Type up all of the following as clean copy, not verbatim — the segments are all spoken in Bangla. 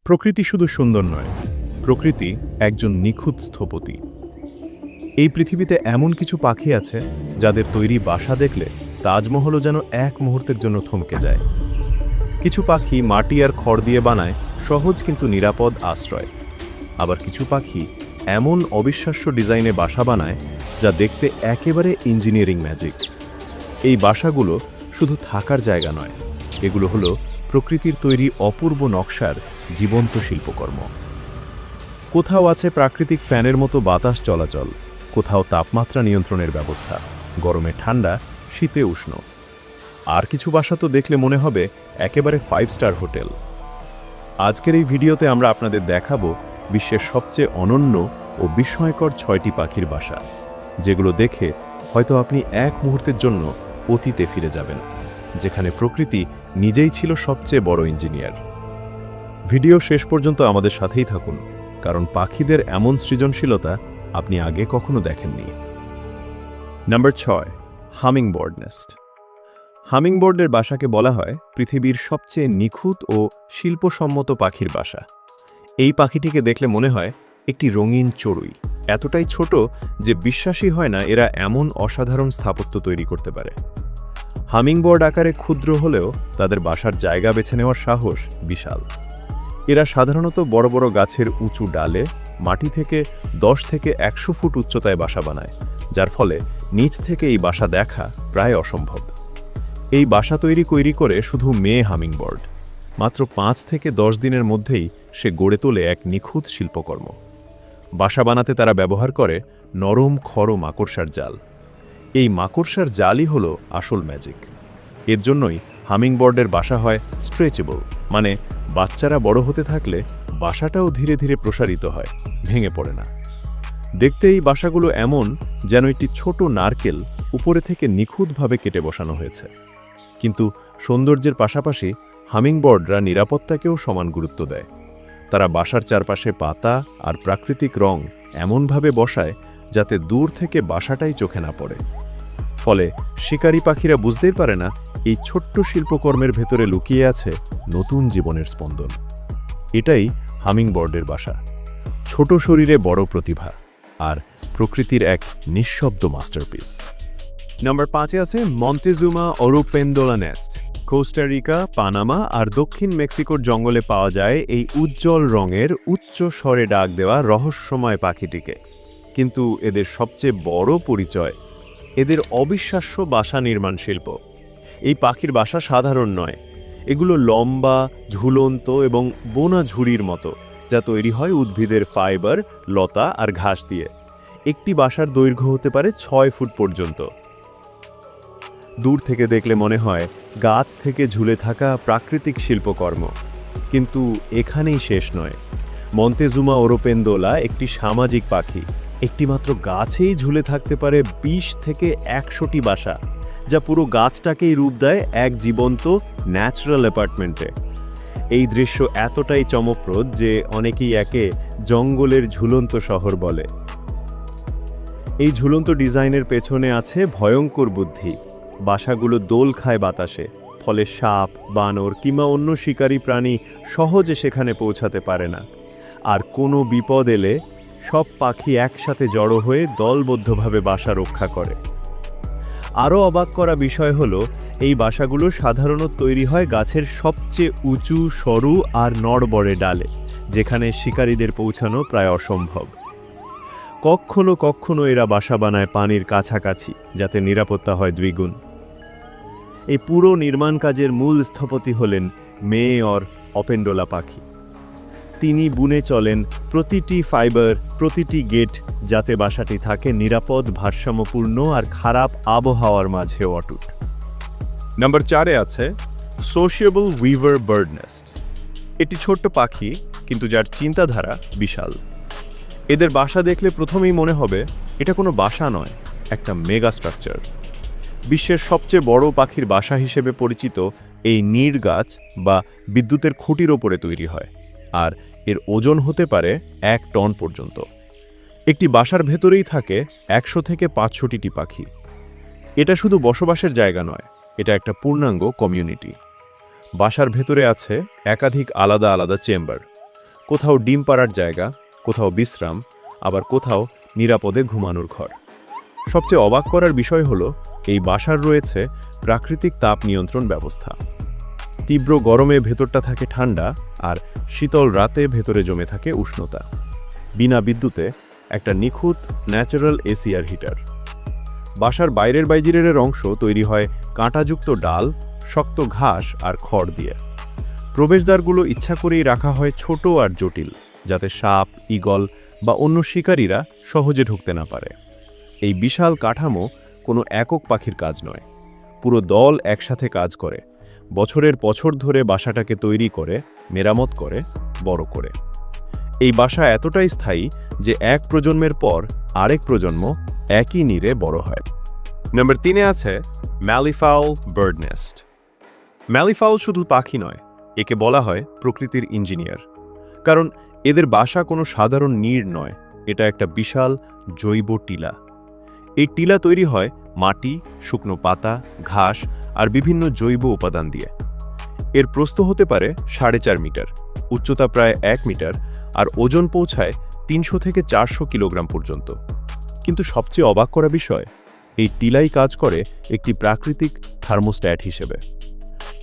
প্রকৃতি শুধু সুন্দর নয়, প্রকৃতি একজন নিখুঁত স্থপতি। এই পৃথিবীতে এমন কিছু পাখি আছে যাদের তৈরি বাসা দেখলে তাজমহলও যেন এক মুহূর্তের জন্য থমকে যায়। কিছু পাখি মাটি আর খড় দিয়ে বানায় সহজ কিন্তু নিরাপদ আশ্রয়। আবার কিছু পাখি এমন অবিশ্বাস্য ডিজাইনে বাসা বানায় যা দেখতে একেবারে ইঞ্জিনিয়ারিং ম্যাজিক। এই বাসাগুলো শুধু থাকার জায়গা নয়, এগুলো হলো প্রকৃতির তৈরি অপূর্ব নকশার জীবন্ত শিল্পকর্ম। কোথাও আছে প্রাকৃতিক ফ্যানের মতো বাতাস চলাচল, কোথাও তাপমাত্রা নিয়ন্ত্রণের ব্যবস্থা, গরমে ঠান্ডা, শীতে উষ্ণ। আর কিছু বাসা তো দেখলে মনে হবে একেবারে 5 স্টার হোটেল। আজকের এই ভিডিওতে আমরা আপনাদের দেখাবো বিশ্বের সবচেয়ে অনন্য ও বিস্ময়কর 6টি পাখির বাসা, যেগুলো দেখে হয়তো আপনি এক মুহূর্তের জন্য অতীতে ফিরে যাবেন, যেখানে প্রকৃতি নিজেই ছিল সবচেয়ে বড় ইঞ্জিনিয়ার। ভিডিও শেষ পর্যন্ত আমাদের সাথেই থাকুন, কারণ পাখিদের এমন সৃজনশীলতা আপনি আগে কখনো দেখেননি। Number 6, hummingbird nest. হামিংবার্ডের বাসাকে বলা হয় পৃথিবীর সবচেয়ে নিখুঁত ও শিল্পসম্মত পাখির বাসা। এই পাখিটিকে দেখলে মনে হয় একটি রঙিন চড়ুই, এতটাই ছোট যে বিশ্বাসই হয় না এরা এমন অসাধারণ স্থাপত্য তৈরি করতে পারে। হামিংবার্ড আকারে ক্ষুদ্র হলেও তাদের বাসার জায়গা বেছে নেওয়ার সাহস বিশাল। এরা সাধারণত বড় বড় গাছের উঁচু ডালে মাটি থেকে 10 থেকে 100 ফুট উচ্চতায় বাসা বানায়, যার ফলে নিচ থেকে এই বাসা দেখা প্রায় অসম্ভব। এই বাসা তৈরি করে শুধু মেয়ে হামিংবার্ড মাত্র 5 থেকে 10 দিনের মধ্যেই সে গড়ে তোলে এক নিখুঁত শিল্পকর্ম। বাসা বানাতে তারা ব্যবহার করে নরম খড় ও মাকড়সার জাল। এই মাকড়সার জালই হলো আসল ম্যাজিক। এর জন্যই হামিংবার্ডের বাসা হয় স্ট্রেচেবল, মানে বাচ্চারা বড় হতে থাকলে বাসাটাও ধীরে ধীরে প্রসারিত হয়, ভেঙে পড়ে না। দেখতে এই বাসাগুলো এমন যেন একটি ছোট নারকেল উপরে থেকে নিখুঁতভাবে কেটে বসানো হয়েছে। কিন্তু সৌন্দর্যের পাশাপাশি হামিংবার্ডরা নিরাপত্তাকেও সমান গুরুত্ব দেয়। তারা বাসার চারপাশে পাতা আর প্রাকৃতিক রং এমনভাবে বসায় যাতে দূর থেকে বাসাটাই চোখে না পড়ে। ফলে শিকারী পাখিরা বুঝতেই পারে না এই ছোট্ট শিল্পকর্মের ভেতরে লুকিয়ে আছে নতুন জীবনের স্পন্দন। এটাই হামিংবার্ডের বাসা, ছোট শরীরে বড় প্রতিভা আর প্রকৃতির এক নিঃশব্দ মাস্টারপিস। নাম্বার 5-এ আছে মন্তেজুমা ওরোপেন্ডোলা নেস্ট। কোস্টারিকা, পানামা আর দক্ষিণ মেক্সিকোর জঙ্গলে পাওয়া যায় এই উজ্জ্বল রঙের উচ্চ স্বরে ডাক দেওয়া রহস্যময় পাখিটিকে। কিন্তু এদের সবচেয়ে বড় পরিচয় এদের অবিশ্বাস্য বাসা নির্মাণ শিল্প। এই পাখির বাসা সাধারণ নয়, এগুলো লম্বা, ঝুলন্ত এবং বোনা ঝুড়ির মতো, যা তৈরি হয় উদ্ভিদের ফাইবার, লতা আর ঘাস দিয়ে। একটি বাসার দৈর্ঘ্য হতে পারে 6 ফুট পর্যন্ত। দূর থেকে দেখলে মনে হয় গাছ থেকে ঝুলে থাকা প্রাকৃতিক শিল্পকর্ম। কিন্তু এখানেই শেষ নয়। মন্তেজুমা ওরোপেন্ডোলা একটি সামাজিক পাখি। একটি মাত্র গাছেই ঝুলে থাকতে পারে 20 থেকে 100টি বাসা, যা পুরো গাছটাকেই রূপ দেয় এক জীবন্ত ন্যাচারাল অ্যাপার্টমেন্টে। এই দৃশ্য এতটাই চমকপ্রদ যে অনেকেই একে জঙ্গলের ঝুলন্ত শহর বলে। এই ঝুলন্ত ডিজাইনের পেছনে আছে ভয়ঙ্কর বুদ্ধি। বাসাগুলো দোল খায় বাতাসে, ফলে সাপ, বানর কিংবা অন্য শিকারী প্রাণী সহজে সেখানে পৌঁছাতে পারে না। আর কোনো বিপদ এলে সব পাখি একসাথে জড়ো হয়ে দলবদ্ধভাবে বাসা রক্ষা করে। আরও অবাক করা বিষয় হলো এই বাসাগুলো সাধারণত তৈরি হয় গাছের সবচেয়ে উঁচু, সরু আর নড়বড়ে ডালে, যেখানে শিকারীদের পৌঁছানো প্রায় অসম্ভব। কখনো কখনো এরা বাসা বানায় পানির কাছাকাছি, যাতে নিরাপত্তা হয় দ্বিগুণ। এই পুরো নির্মাণ কাজের মূল স্থপতি হলেন মেয়র ওরোপেন্ডোলা পাখি। তিনি বুনে চলেন প্রতিটি ফাইবার, প্রতিটি গেট, যাতে বাসাটি থাকে নিরাপদ, ভারসাম্যপূর্ণ আর খারাপ আবহাওয়ার মাঝেও অটুট। নাম্বার 4-এ আছে সোশিয়েবল উইভার বার্ড নেস্ট। এটি ছোট্ট পাখি, কিন্তু যার চিন্তাধারা বিশাল। এদের বাসা দেখলে প্রথমেই মনে হবে এটা কোনো বাসা নয়, একটা মেগা স্ট্রাকচার। বিশ্বের সবচেয়ে বড় পাখির বাসা হিসেবে পরিচিত এই নীড় গাছ বা বিদ্যুতের খুঁটির ওপরে তৈরি হয়, আর এর ওজন হতে পারে 1 টন পর্যন্ত। একটি বাসার ভেতরেই থাকে 100 থেকে 500টি পাখি। এটা শুধু বসবাসের জায়গা নয়, এটা একটা পূর্ণাঙ্গ কমিউনিটি। বাসার ভেতরে আছে একাধিক আলাদা আলাদা চেম্বার, কোথাও ডিম পাড়ার জায়গা, কোথাও বিশ্রাম, আবার কোথাও নিরাপদে ঘুমানোর ঘর। সবচেয়ে অবাক করার বিষয় হলো এই বাসার রয়েছে প্রাকৃতিক তাপ নিয়ন্ত্রণ ব্যবস্থা। তীব্র গরমে ভেতরটা থাকে ঠান্ডা, আর শীতল রাতে ভেতরে জমে থাকে উষ্ণতা। বিনা বিদ্যুতে একটা নিখুঁত ন্যাচারাল এসিআর হিটার। বাসার বাইরের বাইজিরের অংশ তৈরি হয় কাঁটাযুক্ত ডাল, শক্ত ঘাস আর খড় দিয়ে। প্রবেশদ্বারগুলো ইচ্ছা করেই রাখা হয় ছোট আর জটিল, যাতে সাপ, ঈগল বা অন্য শিকারীরা সহজে ঢুকতে না পারে। এই বিশাল কাঠামো কোনো একক পাখির কাজ নয়, পুরো দল একসাথে কাজ করে, বছরের বছর ধরে বাসাটাকে তৈরি করে, মেরামত করে, বড় করে। এই বাসা এতটাই স্থায়ী যে এক প্রজন্মের পর আরেক প্রজন্ম একই নীড়ে বড় হয়। নম্বর 3-এ আছে ম্যালিফাউল বার্ড নেস্ট। ম্যালিফাউল শুধু পাখি নয়, একে বলা হয় প্রকৃতির ইঞ্জিনিয়ার। কারণ এদের বাসা কোনো সাধারণ নীড় নয়, এটা একটা বিশাল জৈব টিলা। এই টিলা তৈরি হয় মাটি, শুকনো পাতা, ঘাস আর বিভিন্ন জৈব উপাদান দিয়ে। এর প্রস্থ হতে পারে 4.5 মিটার, উচ্চতা প্রায় 1 মিটার, আর ওজন পৌঁছায় 300 থেকে 400 কিলোগ্রাম পর্যন্ত। কিন্তু সবচেয়ে অবাক করা বিষয়, এই টিলাই কাজ করে একটি প্রাকৃতিক থার্মোস্ট্যাট হিসেবে।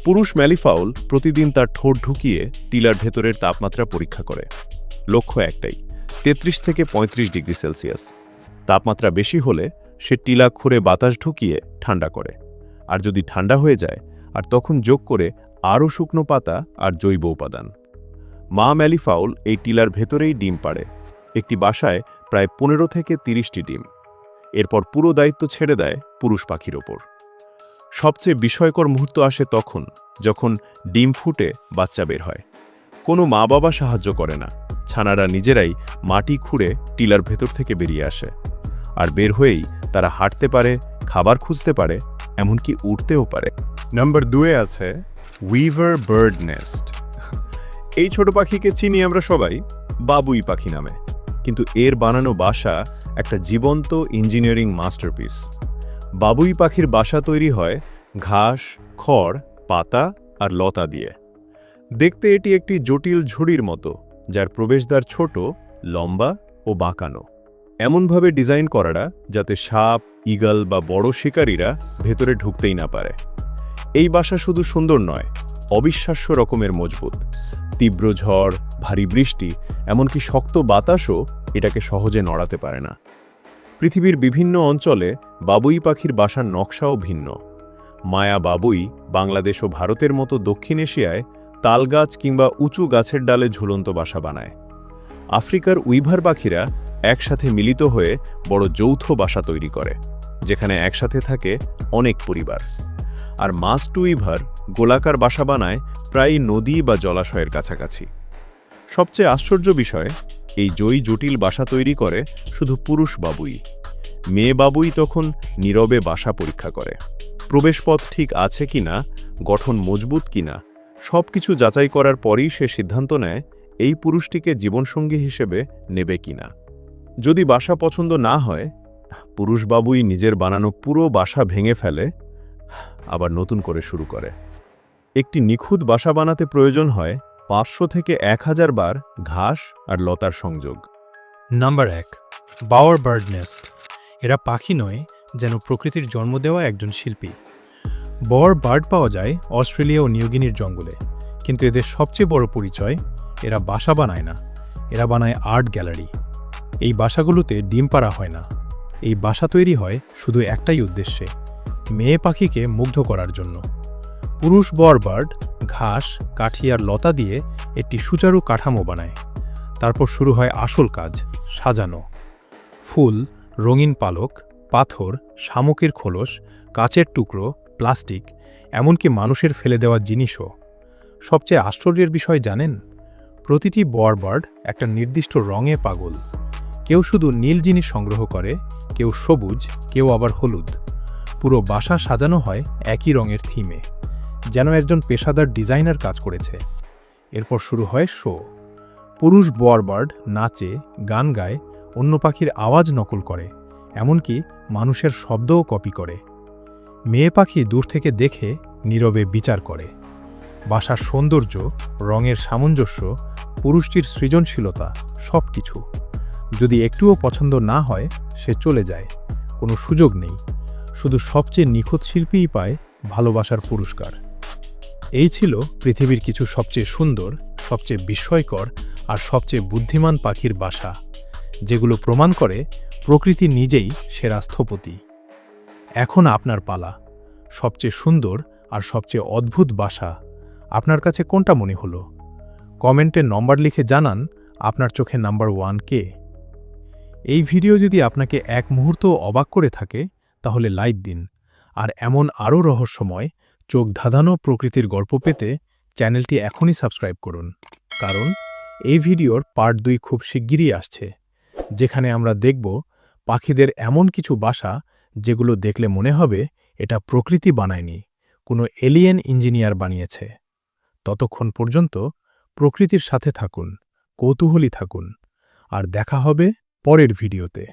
পুরুষ ম্যালিফাউল প্রতিদিন তার ঠোঁট ঢুকিয়ে টিলার ভেতরের তাপমাত্রা পরীক্ষা করে। লক্ষ্য একটাই, 33 থেকে 35 ডিগ্রি সেলসিয়াস। তাপমাত্রা বেশি হলে সে টিলা খুঁড়ে বাতাস ঢুকিয়ে ঠান্ডা করে, আর যদি ঠান্ডা হয়ে যায় আর তখন যোগ করে আরও শুকনো পাতা আর জৈব উপাদান। মা ম্যালিফাউল এই টিলার ভেতরেই ডিম পাড়ে, একটি বাসায় প্রায় 15 থেকে 30টি ডিম। এরপর পুরো দায়িত্ব ছেড়ে দেয় পুরুষ পাখির ওপর। সবচেয়ে বিস্ময়কর মুহূর্ত আসে তখন, যখন ডিম ফুটে বাচ্চা বের হয়। কোনো মা বাবা সাহায্য করে না, ছানারা নিজেরাই মাটি খুঁড়ে টিলার ভেতর থেকে বেরিয়ে আসে। আর বের হয়েই তারা হাঁটতে পারে, খাবার খুঁজতে পারে, এমনকি উঠতেও পারে। নম্বর 2-এ আছে উইভার বার্ড নেস্ট। এই ছোট পাখিকে চিনি আমরা সবাই বাবুই পাখি নামে, কিন্তু এর বানানো বাসা একটা জীবন্ত ইঞ্জিনিয়ারিং মাস্টারপিস। বাবুই পাখির বাসা তৈরি হয় ঘাস, খড়, পাতা আর লতা দিয়ে। দেখতে এটি একটি জটিল ঝুড়ির মতো, যার প্রবেশদ্বার ছোট, লম্বা ও বাঁকানো। এমনভাবে ডিজাইন করাটা যাতে সাপ, ঈগল বা বড় শিকারীরা ভেতরে ঢুকতেই না পারে। এই বাসা শুধু সুন্দর নয়, অবিশ্বাস্য রকমের মজবুত। তীব্র ঝড়, ভারী বৃষ্টি, এমনকি শক্ত বাতাসও এটাকে সহজে নড়াতে পারে না। পৃথিবীর বিভিন্ন অঞ্চলে বাবুই পাখির বাসার নকশাও ভিন্ন। মায়া বাবুই বাংলাদেশ ও ভারতের মতো দক্ষিণ এশিয়ায় তালগাছ কিংবা উঁচু গাছের ডালে ঝুলন্ত বাসা বানায়। আফ্রিকার উইভার পাখিরা একসাথে মিলিত হয়ে বড় যৌথ বাসা তৈরি করে, যেখানে একসাথে থাকে অনেক পরিবার। আর মাস্ট উইভার গোলাকার বাসা বানায় প্রায় নদী বা জলাশয়ের কাছাকাছি। সবচেয়ে আশ্চর্য বিষয়, এই জটিল বাসা তৈরি করে শুধু পুরুষ বাবুই। মেয়ে বাবুই তখন নীরবে বাসা পরীক্ষা করে, প্রবেশপথ ঠিক আছে কিনা, গঠন মজবুত কিনা, সবকিছু যাচাই করার পরই সে সিদ্ধান্ত নেয় এই পুরুষটিকে জীবনসঙ্গী হিসেবে নেবে কিনা। যদি বাসা পছন্দ না হয়, পুরুষ বাবুই নিজের বানানো পুরো বাসা ভেঙে ফেলে, আবার নতুন করে শুরু করে। একটি নিখুঁত বাসা বানাতে প্রয়োজন হয় 500 থেকে 1000 বার ঘাস আর লতার সংযোগ। Number 1, bower bird nest. এরা পাখি নয়, যেন প্রকৃতির জন্ম দেওয়া একজন শিল্পী। বাওয়ার বার্ড পাওয়া যায় অস্ট্রেলিয়া ও নিউগিনির জঙ্গলে, কিন্তু এদের সবচেয়ে বড় পরিচয়, এরা বাসা বানায় না, এরা বানায় আর্ট গ্যালারি। এই বাসাগুলোতে ডিম পাড়া হয় না, এই বাসা তৈরি হয় শুধু একটাই উদ্দেশ্যে, মেয়ে পাখিকে মুগ্ধ করার জন্য। পুরুষ বাওয়ার বার্ড ঘাস, কাঠি আর লতা দিয়ে একটি সুচারু কাঠামো বানায়। তারপর শুরু হয় আসল কাজ, সাজানো। ফুল, রঙিন পালক, পাথর, শামুকের খোলস, কাচের টুকরো, প্লাস্টিক, এমনকি মানুষের ফেলে দেওয়া জিনিসও। সবচেয়ে আশ্চর্যের বিষয় জানেন, প্রতিটি বাওয়ার বার্ড একটা নির্দিষ্ট রঙে পাগল। কেউ শুধু নীল জিনিস সংগ্রহ করে, কেউ সবুজ, কেউ আবার হলুদ। পুরো বাসা সাজানো হয় একই রঙের থিমে, যেন একজন পেশাদার ডিজাইনার কাজ করেছে। এরপর শুরু হয় শো। পুরুষ বাওয়ার বার্ড নাচে, গান গায়, অন্য পাখির আওয়াজ নকল করে, এমনকি মানুষের শব্দও কপি করে। মেয়ে পাখি দূর থেকে দেখে নীরবে বিচার করে। বাসার সৌন্দর্য, রঙের সামঞ্জস্য, পুরুষটির সৃজনশীলতা সব কিছু। যদি একটুও পছন্দ না হয় সে চলে যায়, কোনো সুযোগ নেই, শুধু সবচেয়ে নিখুঁত শিল্পীই পায় ভালোবাসার পুরস্কার। এই ছিল পৃথিবীর কিছু সবচেয়ে সুন্দর, সবচেয়ে বিস্ময়কর আর সবচেয়ে বুদ্ধিমান পাখির বাসা, যেগুলো প্রমাণ করে প্রকৃতি নিজেই সেরা স্থপতি। এখন আপনার পালা। সবচেয়ে সুন্দর আর সবচেয়ে অদ্ভুত বাসা আপনার কাছে কোনটা মনে হলো? কমেন্টে নম্বর লিখে জানান আপনার চোখে নাম্বার 1 কে। এই ভিডিও যদি আপনাকে এক মুহূর্ত অবাক করে থাকে তাহলে লাইক দিন, আর এমন আরও রহস্যময়, চোখ ধাঁধানো প্রকৃতির গল্প পেতে চ্যানেলটি এখনই সাবস্ক্রাইব করুন, কারণ এই ভিডিওর পার্ট 2 খুব শিগগিরই আসছে, যেখানে আমরা দেখব পাখিদের এমন কিছু বাসা যেগুলো দেখলে মনে হবে এটা প্রকৃতি বানায়নি, কোনো এলিয়েন ইঞ্জিনিয়ার বানিয়েছে। ততক্ষণ পর্যন্ত প্রকৃতির সাথে থাকুন, কৌতূহলী থাকুন, আর দেখা হবে পরের ভিডিওতে।